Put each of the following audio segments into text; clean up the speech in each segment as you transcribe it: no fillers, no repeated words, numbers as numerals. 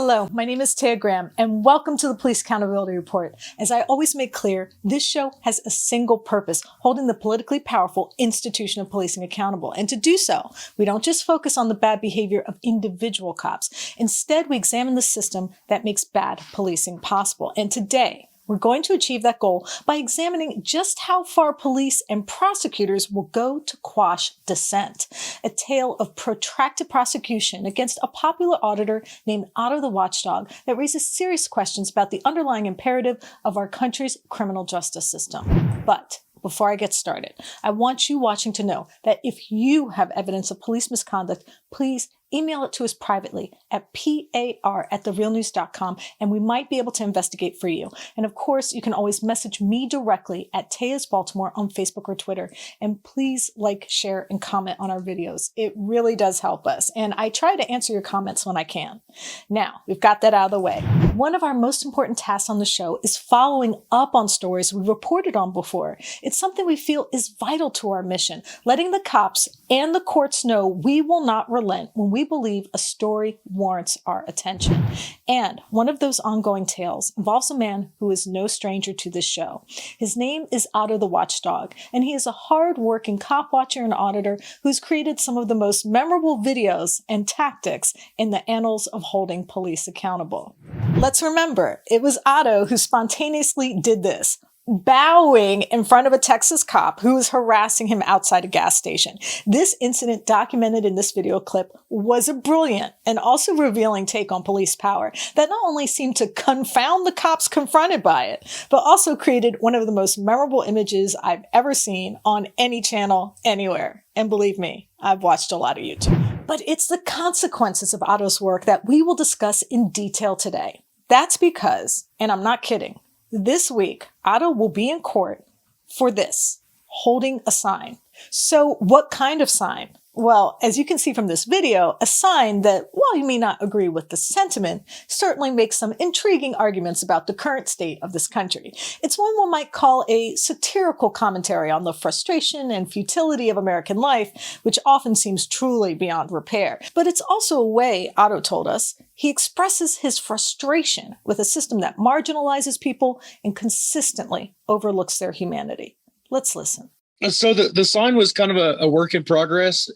Hello, my name is Taya Graham, and welcome to the Police Accountability Report. As I always make clear, this show has a single purpose, holding the politically powerful institution of policing accountable. And to do so, we don't just focus on the bad behavior of individual cops. Instead, we examine the system that makes bad policing possible. And today, we're going to achieve that goal by examining just how far police and prosecutors will go to quash dissent, a tale of protracted prosecution against a popular auditor named Otto the Watchdog that raises serious questions about the underlying imperative of our country's criminal justice system. But before I get started, I want you watching to know that if you have evidence of police misconduct, please email it to us privately at par@therealnews.com, and we might be able to investigate for you. And of course, you can always message me directly at Taya's Baltimore on Facebook or Twitter. And please like, share, and comment on our videos. It really does help us. And I try to answer your comments when I can. Now, we've got that out of the way. One of our most important tasks on the show is following up on stories we reported on before. It's something we feel is vital to our mission, letting the cops and the courts know we will not relent when we believe a story warrants our attention. And one of those ongoing tales involves a man who is no stranger to this show. His name is Otto the Watchdog, and he is a hard-working cop watcher and auditor who's created some of the most memorable videos and tactics in the annals of holding police accountable. Let's remember, it was Otto who spontaneously did this, bowing in front of a Texas cop who was harassing him outside a gas station. This incident documented in this video clip was a brilliant and also revealing take on police power that not only seemed to confound the cops confronted by it, but also created one of the most memorable images I've ever seen on any channel anywhere. And believe me, I've watched a lot of YouTube. But it's the consequences of Otto's work that we will discuss in detail today. That's because, and I'm not kidding, this week, Otto will be in court for this, holding a sign. So what kind of sign? Well, as you can see from this video, a sign that, while you may not agree with the sentiment, certainly makes some intriguing arguments about the current state of this country. It's one one might call a satirical commentary on the frustration and futility of American life, which often seems truly beyond repair. But it's also a way, Otto told us, he expresses his frustration with a system that marginalizes people and consistently overlooks their humanity. Let's listen. So the sign was kind of a work in progress.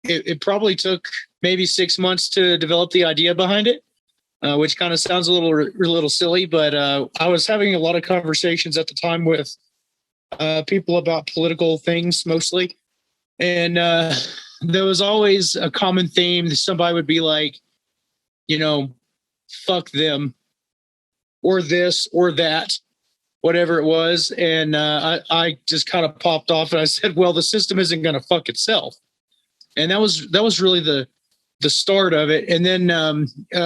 It probably took maybe 6 months to develop the idea behind it, which kind of sounds a little silly, but I was having a lot of conversations at the time with people about political things mostly. And there was always a common theme. Somebody would be like, fuck them or this or that, whatever it was. And I just kind of popped off and I said, well, the system isn't going to fuck itself. And that was really the start of it. And then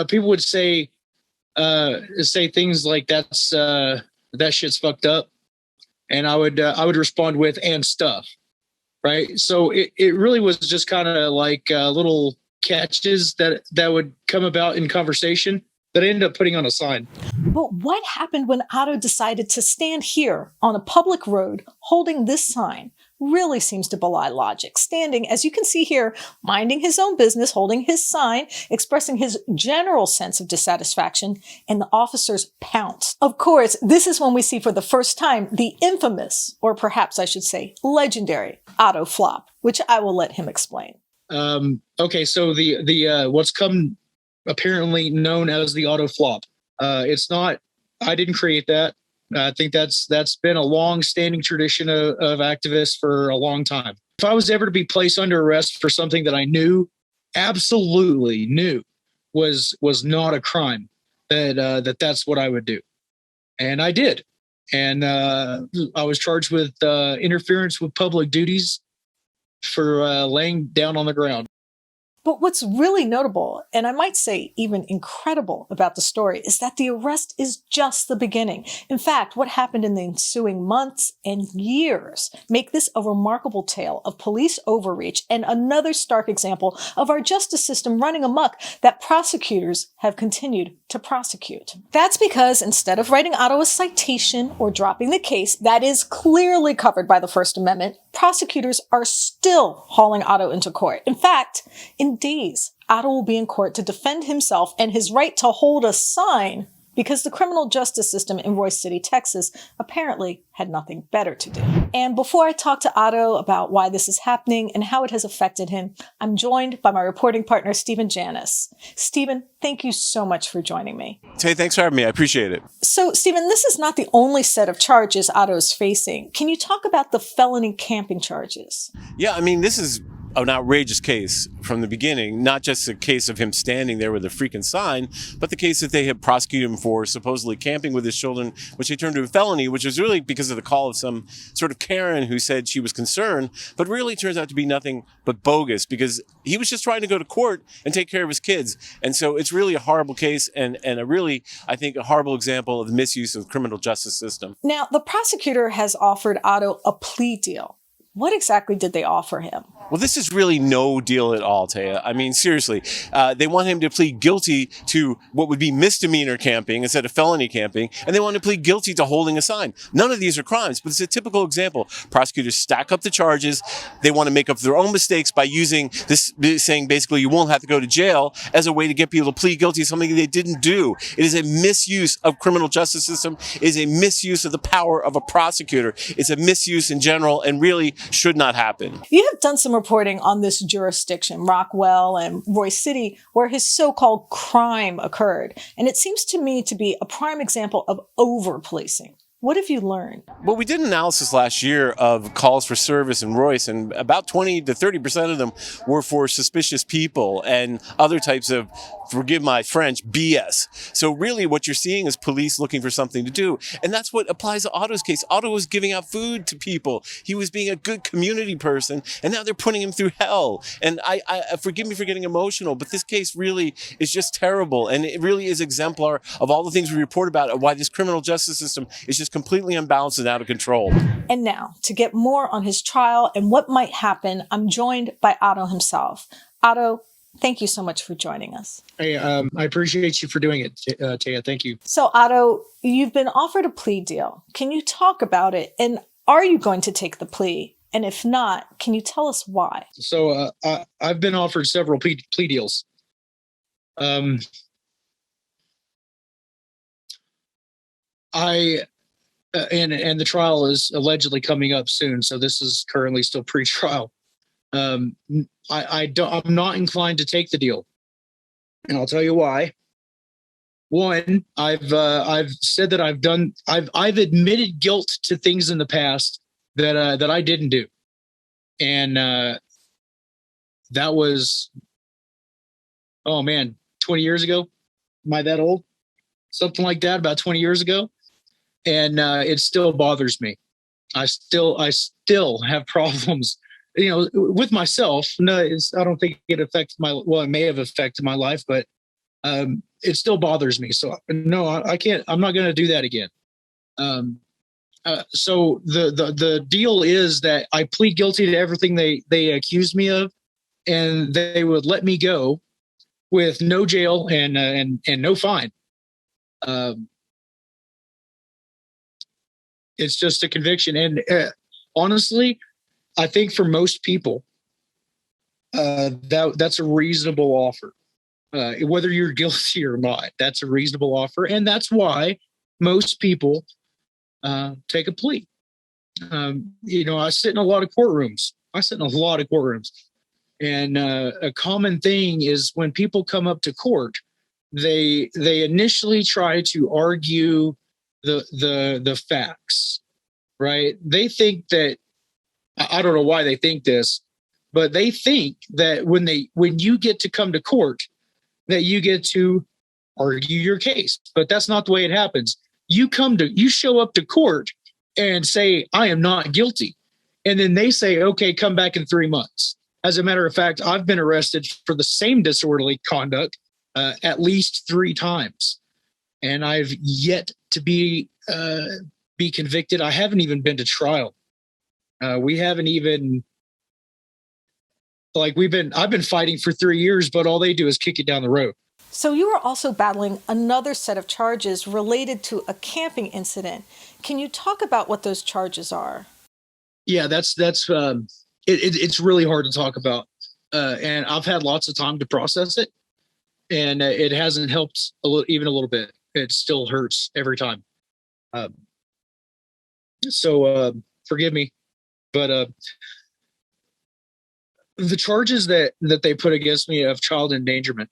people would say things like that shit's fucked up. And I would respond with and stuff. Right. So it really was just kind of like little catches that would come about in conversation that I ended up putting on a sign. But what happened when Otto decided to stand here on a public road holding this sign really seems to belie logic. Standing, as you can see here, minding his own business, holding his sign, expressing his general sense of dissatisfaction, and the officers pounce. Of course, this is when we see for the first time the infamous, or perhaps I should say legendary, Otto flop, which I will let him explain. Okay, so the what's come apparently known as the Otto flop. It's not, I didn't create that. I think that's been a long-standing tradition of activists for a long time. If I was ever to be placed under arrest for something that I absolutely knew was not a crime, that's what I would do. And I did. And I was charged with interference with public duties for laying down on the ground. But what's really notable, and I might say even incredible about the story, is that the arrest is just the beginning. In fact, what happened in the ensuing months and years make this a remarkable tale of police overreach and another stark example of our justice system running amok that prosecutors have continued to prosecute. That's because instead of writing Otto a citation or dropping the case that is clearly covered by the First Amendment, prosecutors are still hauling Otto into court. In fact, in days, Otto will be in court to defend himself and his right to hold a sign because the criminal justice system in Royce City, Texas, apparently had nothing better to do. And before I talk to Otto about why this is happening and how it has affected him, I'm joined by my reporting partner, Stephen Janis. Stephen, thank you so much for joining me. Tay, thanks for having me. I appreciate it. So, Stephen, this is not the only set of charges Otto is facing. Can you talk about the felony camping charges? Yeah, I mean, this is an outrageous case from the beginning, not just a case of him standing there with a freaking sign, but the case that they had prosecuted him for supposedly camping with his children, which they turned to a felony, which was really because of the call of some sort of Karen who said she was concerned, but really turns out to be nothing but bogus because he was just trying to go to court and take care of his kids. And so it's really a horrible case and a really, I think, a horrible example of the misuse of the criminal justice system. Now, the prosecutor has offered Otto a plea deal. What exactly did they offer him? Well, this is really no deal at all, Taya. I mean, seriously, they want him to plead guilty to what would be misdemeanor camping instead of felony camping, and they want to plead guilty to holding a sign. None of these are crimes, but it's a typical example. Prosecutors stack up the charges. They want to make up their own mistakes by using this, saying basically you won't have to go to jail as a way to get people to plead guilty to something they didn't do. It is a misuse of criminal justice system. It is a misuse of the power of a prosecutor. It's a misuse in general and really should not happen. You have done some reporting on this jurisdiction, Rockwell and Royce City, where his so-called crime occurred. And it seems to me to be a prime example of over-policing. What have you learned? Well, we did an analysis last year of calls for service in Royce, and about 20 to 30% of them were for suspicious people and other types of, forgive my French, BS. So really what you're seeing is police looking for something to do. And that's what applies to Otto's case. Otto was giving out food to people. He was being a good community person, and now they're putting him through hell. And I forgive me for getting emotional, but this case really is just terrible. And it really is exemplar of all the things we report about, of why this criminal justice system is just completely unbalanced and out of control. And now, to get more on his trial and what might happen, I'm joined by Otto himself. Otto, thank you so much for joining us. Hey, I appreciate you for doing it, Taya. Thank you. So, Otto, you've been offered a plea deal. Can you talk about it? And are you going to take the plea? And if not, can you tell us why? So I've been offered several plea deals. And the trial is allegedly coming up soon, so this is currently still pre-trial. I'm not inclined to take the deal, and I'll tell you why. One, I've said that I've admitted guilt to things in the past that I didn't do, and that was, oh man, 20 years ago. Am I that old? Something like that, about 20 years ago. And it still bothers me. I still have problems, with myself. No, I don't think it affects it may have affected my life, but it still bothers me. So no, I can't. I'm not going to do that again. So the deal is that I plead guilty to everything they accused me of, and they would let me go with no jail and no fine. It's just a conviction. And honestly, I think for most people, that's a reasonable offer. Whether you're guilty or not, that's a reasonable offer. And that's why most people take a plea. I sit in a lot of courtrooms. And a common thing is when people come up to court, they initially try to argue the facts, right? They think that, I don't know why they think this, but they think that when you get to come to court, that you get to argue your case. But that's not the way it happens. You show up to court and say, I am not guilty. And then they say, okay, come back in 3 months. As a matter of fact, I've been arrested for the same disorderly conduct at least 3 times. And I've yet to be convicted. I haven't even been to trial. We haven't even, I've been fighting for 3 years, but all they do is kick it down the road. So you are also battling another set of charges related to a camping incident. Can you talk about what those charges are? yeah, it's really hard to talk about. And I've had lots of time to process it, and it hasn't helped even a little bit. It still hurts every time. Um, so forgive me, but the charges that they put against me of child endangerment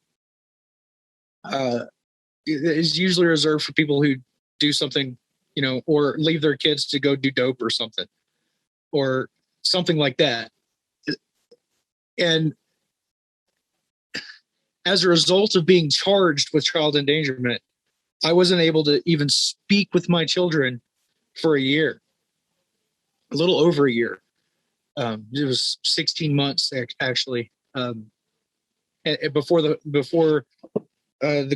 uh, is usually reserved for people who do something, or leave their kids to go do dope or something, or something like that. And as a result of being charged with child endangerment, I wasn't able to even speak with my children for a year, a little over a year. It was 16 months actually. Before the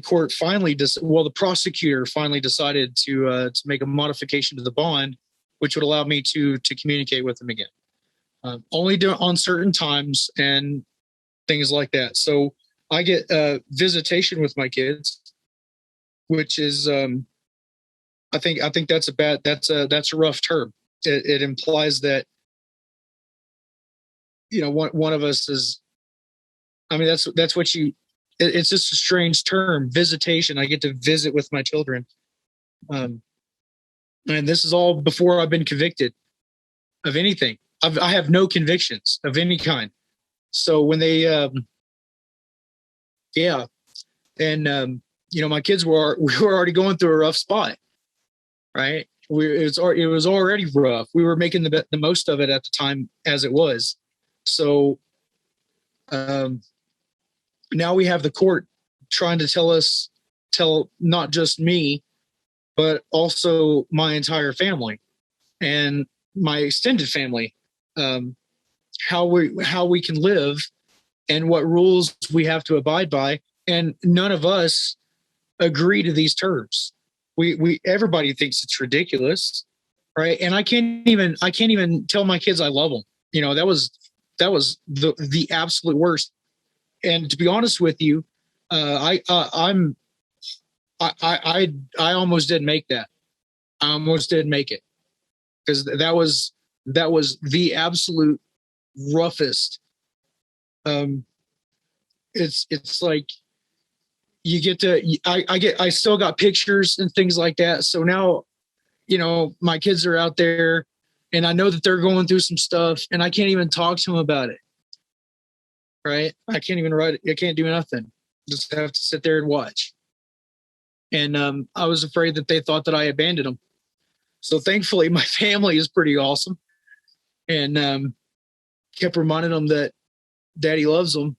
court finally the prosecutor finally decided to make a modification to the bond, which would allow me to communicate with them again, only on certain times and things like that. So I get visitation with my kids, which is I think that's a rough term. It implies that one of us is. I mean, that's what you. It's just a strange term, visitation. I get to visit with my children, and this is all before I've been convicted of anything. I have no convictions of any kind. So when they, yeah, and my kids we were already going through a rough spot, right? It was already rough. We were making the most of it at the time as it was. So now we have the court trying to tell not just me, but also my entire family and my extended family, how we can live and what rules we have to abide by. And none of us agree to these terms. Everybody thinks it's ridiculous, right? And I can't even tell my kids I love them. That was the absolute worst. And to be honest with you, I almost didn't make that. I almost didn't make it, because that was the absolute roughest. It's like you get to I still got pictures and things like that. So now, my kids are out there, and I know that they're going through some stuff, and I can't even talk to them about it. Right? I can't even write. I can't do nothing. Just have to sit there and watch. And I was afraid that they thought that I abandoned them. So thankfully, my family is pretty awesome, and kept reminding them that Daddy loves them.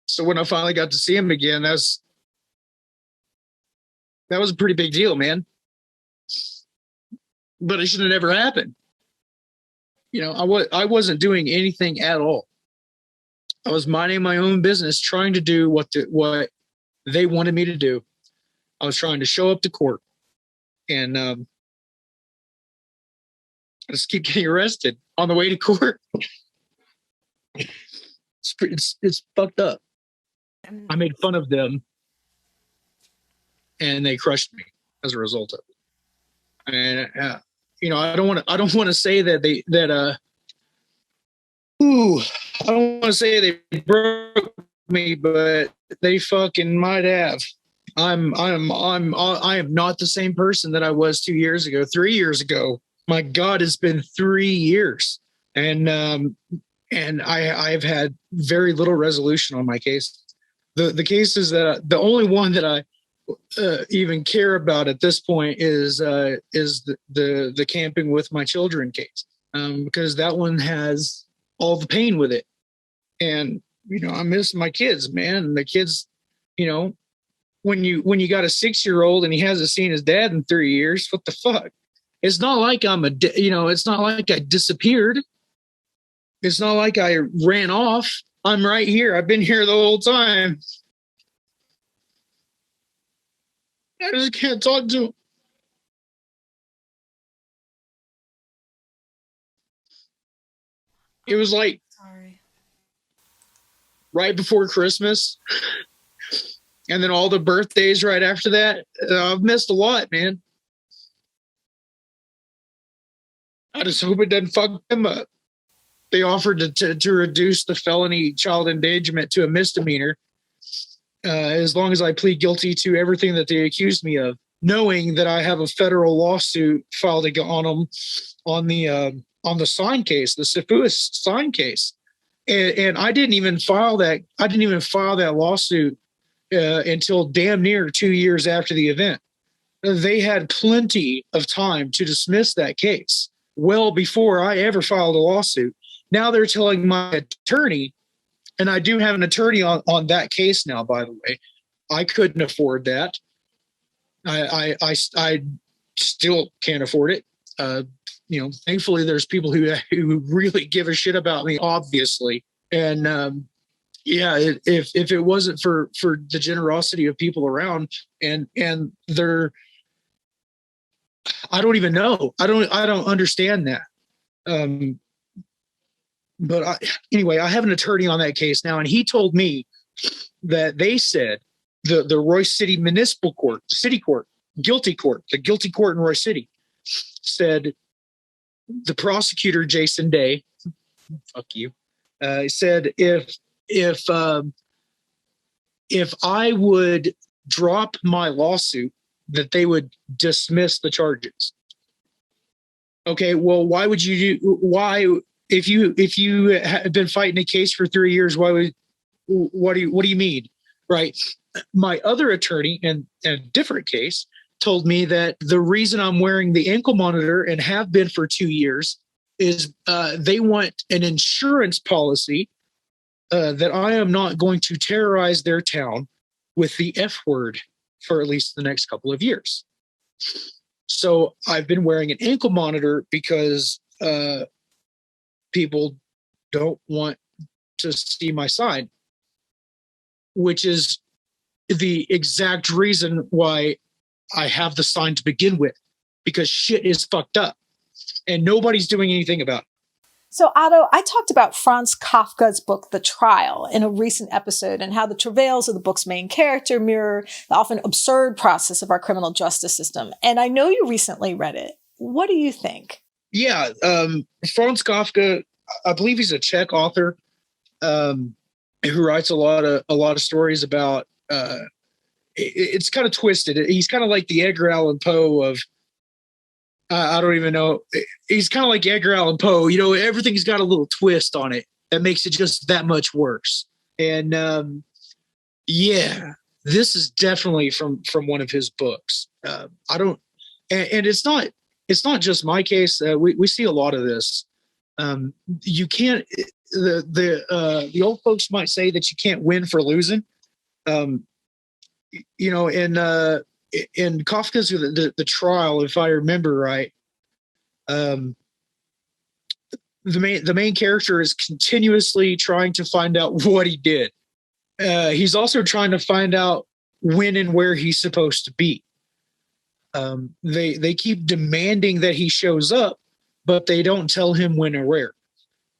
So when I finally got to see him again, that was a pretty big deal, man. But it should have never happened. I wasn't doing anything at all. I was minding my own business, trying to do what they wanted me to do. I was trying to show up to court, and I just keep getting arrested on the way to court. It's fucked up. I made fun of them, and they crushed me as a result of it. And I don't want to say that I don't want to say they broke me, but they fucking might have. I am not the same person that I was 2 years ago, 3 years ago. My God, it's been 3 years, and I've had very little resolution on my case. The cases the only one that I even care about at this point is the camping with my children case, because that one has all the pain with it. And I miss my kids, man. The kids, when you got a 6-year-old and he hasn't seen his dad in 3 years, what the fuck? It's not like it's not like I disappeared. It's not like I ran off. I'm right here. I've been here the whole time. I just can't talk to him. It was like right before Christmas, and then all the birthdays right after that. I've missed a lot, man. I just hope it doesn't fuck them up. They offered to reduce the felony child endangerment to a misdemeanor as long as I plead guilty to everything that they accused me of, knowing that I have a federal lawsuit filed on them on the sign case, the Sifuis sign case, and I didn't even file that. I didn't even file that lawsuit until damn near 2 years after the event. They had plenty of time to dismiss that case well before I ever filed a lawsuit. Now they're telling my attorney, and I do have an attorney on that case now, by the way. I couldn't afford that. I still can't afford it. Thankfully there's people who really give a shit about me, obviously. And if it wasn't for the generosity of people around and they're, I don't even know. I don't understand that. But anyway, I have an attorney on that case now, and he told me that they said the Royce City Municipal Court, the city court, the guilty court in Royce City, said the prosecutor, Jason Day, fuck you, said if I would drop my lawsuit, that they would dismiss the charges. Okay, well, why would you do? Why, if you had been fighting a case for 3 years, why would? What do you mean, right? My other attorney in a different case told me that the reason I'm wearing the ankle monitor and have been for 2 years is they want an insurance policy that I am not going to terrorize their town with the F word for at least the next couple of years. So I've been wearing an ankle monitor because people don't want to see my sign, which is the exact reason why I have the sign to begin with, because shit is fucked up and nobody's doing anything about it. So, Otto, I talked about Franz Kafka's book, The Trial, in a recent episode, and how the travails of the book's main character mirror the often absurd process of our criminal justice system. And I know you recently read it. What do you think? Yeah, Franz Kafka, I believe he's a Czech author who writes a lot of stories about. It's kind of twisted. He's kind of like the Edgar Allan Poe of. I don't even know. He's kind of like Edgar Allan Poe. You know, everything's got a little twist on it that makes it just that much worse. And this is definitely from one of his books. I don't, and it's not just my case. We see a lot of this. You can't. The old folks might say that you can't win for losing. In Kafka's the Trial, if I remember right, the main character is continuously trying to find out what he did. He's also trying to find out when and where he's supposed to be. They keep demanding that he shows up, but they don't tell him when or where.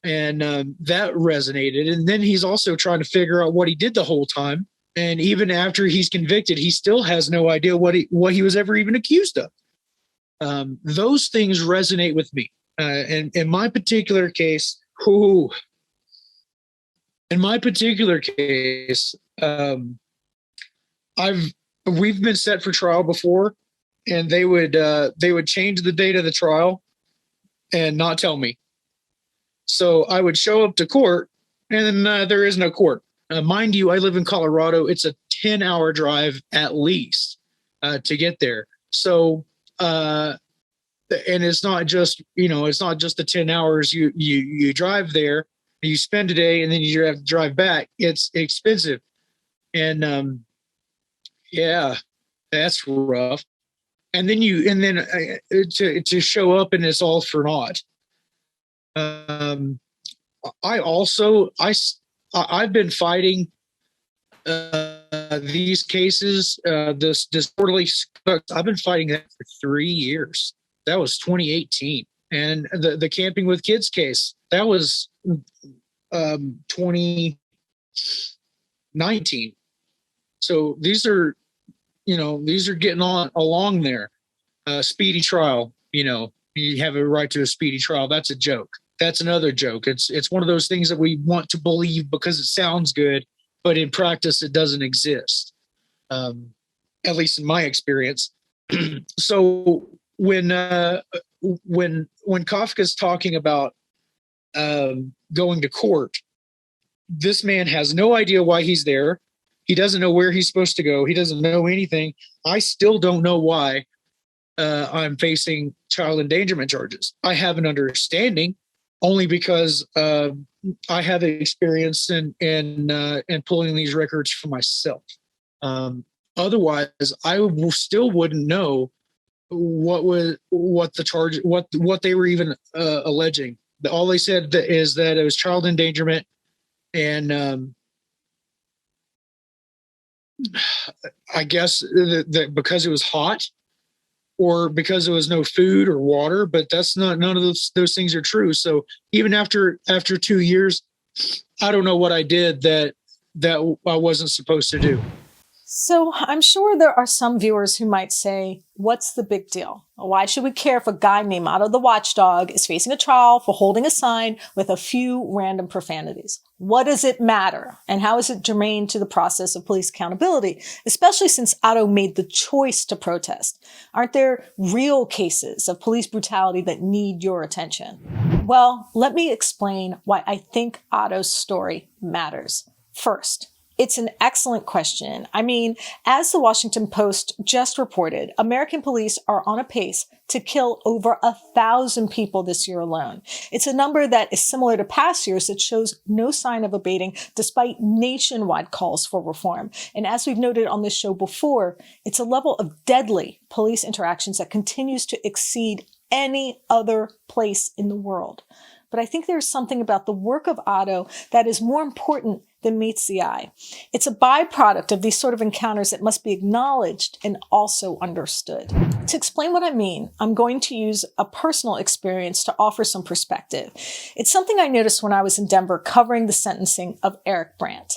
And that resonated. And then he's also trying to figure out what he did the whole time. And even after he's convicted, he still has no idea what he was ever even accused of. Those things resonate with me. And in my particular case, we've been set for trial before, and they would change the date of the trial and not tell me. So I would show up to court, and there is no court. Mind you, I live in Colorado. It's a 10-hour drive at least to get there. So, and it's not just the 10 hours you drive there, you spend a day, and then you have to drive back. It's expensive, and that's rough. And then to show up and it's all for naught. I've been fighting these cases, this quarterly. I've been fighting that for 3 years. That was 2018, and the camping with kids case, that was 2019. So these are getting on along there. Speedy trial, You have a right to a speedy trial. That's a joke. That's another joke. It's one of those things that we want to believe because it sounds good, but in practice it doesn't exist. At least in my experience. So when Kafka's talking about going to court, this man has no idea why he's there. He doesn't know where he's supposed to go. He doesn't know anything. I still don't know why I'm facing child endangerment charges. I have an understanding only because I have experience in pulling these records for myself. Otherwise, I still wouldn't know what the charge, what they were even alleging. All they said is that it was child endangerment, and I guess that because it was hot, or because there was no food or water, but that's not, none of those things are true. So even after 2 years, I don't know what I did that I wasn't supposed to do. So I'm sure there are some viewers who might say, what's the big deal? Why should we care if a guy named Otto the Watchdog is facing a trial for holding a sign with a few random profanities? What does it matter? And how is it germane to the process of police accountability, especially since Otto made the choice to protest? Aren't there real cases of police brutality that need your attention? Well, let me explain why I think Otto's story matters. First, it's an excellent question. I mean, as the Washington Post just reported, American police are on a pace to kill over 1,000 people this year alone. It's a number that is similar to past years that shows no sign of abating despite nationwide calls for reform. And as we've noted on this show before, it's a level of deadly police interactions that continues to exceed any other place in the world. But I think there's something about the work of Otto that is more important than meets the eye. It's a byproduct of these sort of encounters that must be acknowledged and also understood. To explain what I mean, I'm going to use a personal experience to offer some perspective. It's something I noticed when I was in Denver covering the sentencing of Eric Brandt.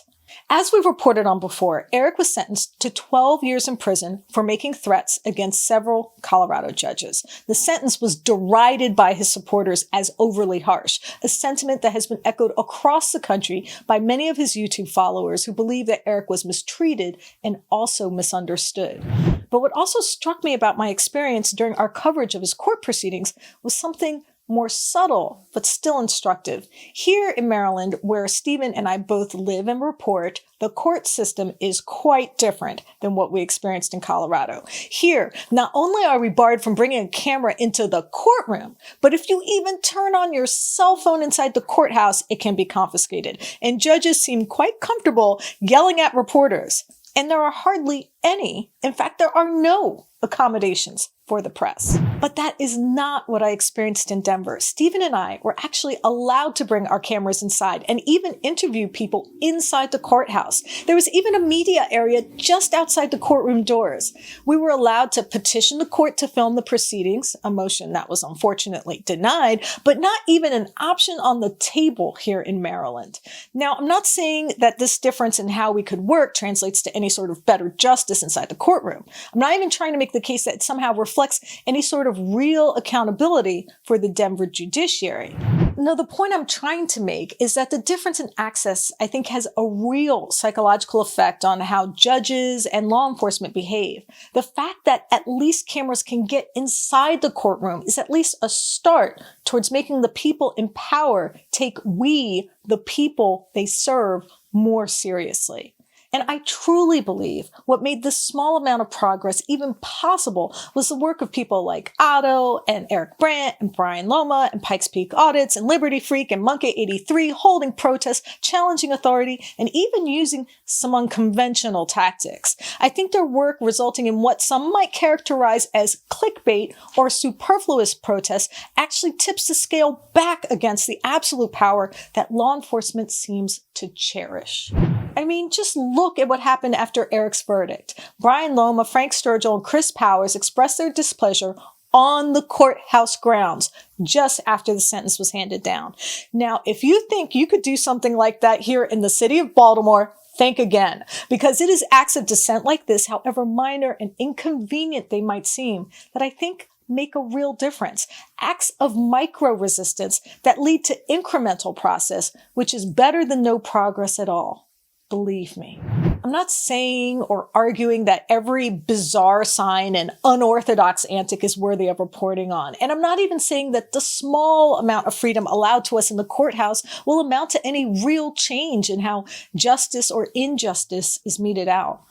As we've reported on before, Eric was sentenced to 12 years in prison for making threats against several Colorado judges. The sentence was derided by his supporters as overly harsh, a sentiment that has been echoed across the country by many of his YouTube followers who believe that Eric was mistreated and also misunderstood. But what also struck me about my experience during our coverage of his court proceedings was something more subtle, but still instructive. Here in Maryland, where Stephen and I both live and report, the court system is quite different than what we experienced in Colorado. Here, not only are we barred from bringing a camera into the courtroom, but if you even turn on your cell phone inside the courthouse, it can be confiscated. And judges seem quite comfortable yelling at reporters. And there are hardly any, in fact, there are no accommodations for the press. But that is not what I experienced in Denver. Stephen and I were actually allowed to bring our cameras inside and even interview people inside the courthouse. There was even a media area just outside the courtroom doors. We were allowed to petition the court to film the proceedings, a motion that was unfortunately denied, but not even an option on the table here in Maryland. Now, I'm not saying that this difference in how we could work translates to any sort of better justice inside the courtroom. I'm not even trying to make the case that it somehow reflects any sort of real accountability for the Denver judiciary. No, the point I'm trying to make is that the difference in access, I think, has a real psychological effect on how judges and law enforcement behave. The fact that at least cameras can get inside the courtroom is at least a start towards making the people in power take we, the people they serve, more seriously. And I truly believe what made this small amount of progress even possible was the work of people like Otto and Eric Brandt and Brian Loma and Pikes Peak Audits and Liberty Freak and Monkey 83 holding protests, challenging authority, and even using some unconventional tactics. I think their work resulting in what some might characterize as clickbait or superfluous protests actually tips the scale back against the absolute power that law enforcement seems to cherish. I mean, just look at what happened after Eric's verdict. Brian Loma, Frank Sturgill, and Chris Powers expressed their displeasure on the courthouse grounds just after the sentence was handed down. Now, if you think you could do something like that here in the city of Baltimore, think again, because it is acts of dissent like this, however minor and inconvenient they might seem, that I think make a real difference. Acts of micro resistance that lead to incremental process, which is better than no progress at all. Believe me. I'm not saying or arguing that every bizarre sign and unorthodox antic is worthy of reporting on. And I'm not even saying that the small amount of freedom allowed to us in the courthouse will amount to any real change in how justice or injustice is meted out.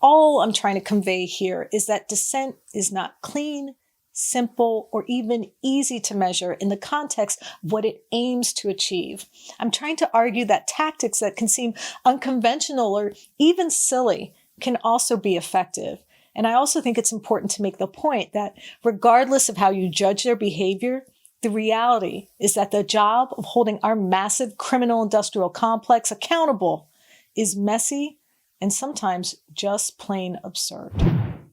All I'm trying to convey here is that dissent is not clean, simple, or even easy to measure in the context of what it aims to achieve. I'm trying to argue that tactics that can seem unconventional or even silly can also be effective. And I also think it's important to make the point that regardless of how you judge their behavior, the reality is that the job of holding our massive criminal industrial complex accountable is messy and sometimes just plain absurd.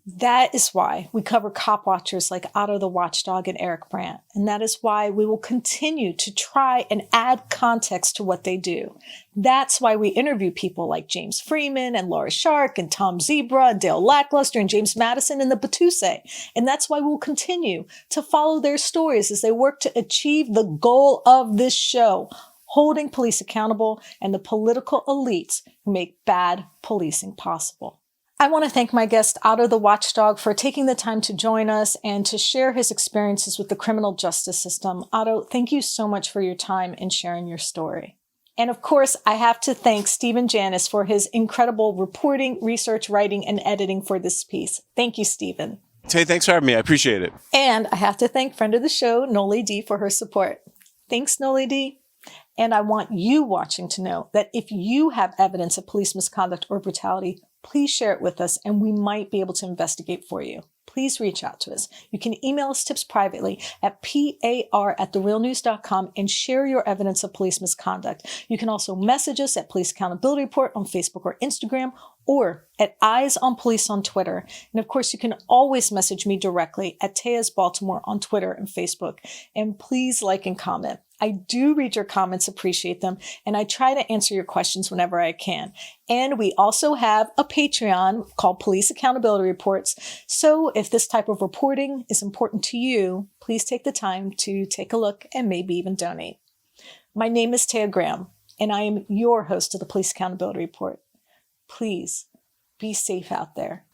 That is why we cover cop watchers like Otto the Watchdog and Eric Brandt. And that is why we will continue to try and add context to what they do. That's why we interview people like James Freeman and Laura Shark and Tom Zebra and Dale Lackluster and James Madison and the Batuse. And that's why we'll continue to follow their stories as they work to achieve the goal of this show, holding police accountable and the political elites who make bad policing possible. I want to thank my guest, Otto the Watchdog, for taking the time to join us and to share his experiences with the criminal justice system. Otto, thank you so much for your time and sharing your story. And of course, I have to thank Stephen Janis for his incredible reporting, research, writing, and editing for this piece. Thank you, Stephen. Tay, thanks for having me. I appreciate it. And I have to thank friend of the show, Noli D, for her support. Thanks, Noli D. And I want you watching to know that if you have evidence of police misconduct or brutality, please share it with us and we might be able to investigate for you. Please reach out to us. You can email us tips privately at par@therealnews.com and share your evidence of police misconduct. You can also message us at Police Accountability Report on Facebook or Instagram, or at Eyes on Police on Twitter. And of course, you can always message me directly at Taya's Baltimore on Twitter and Facebook. And please like and comment. I do read your comments, appreciate them, and I try to answer your questions whenever I can. And we also have a Patreon called Police Accountability Reports. So if this type of reporting is important to you, please take the time to take a look and maybe even donate. My name is Taya Graham, and I am your host of the Police Accountability Report. Please be safe out there.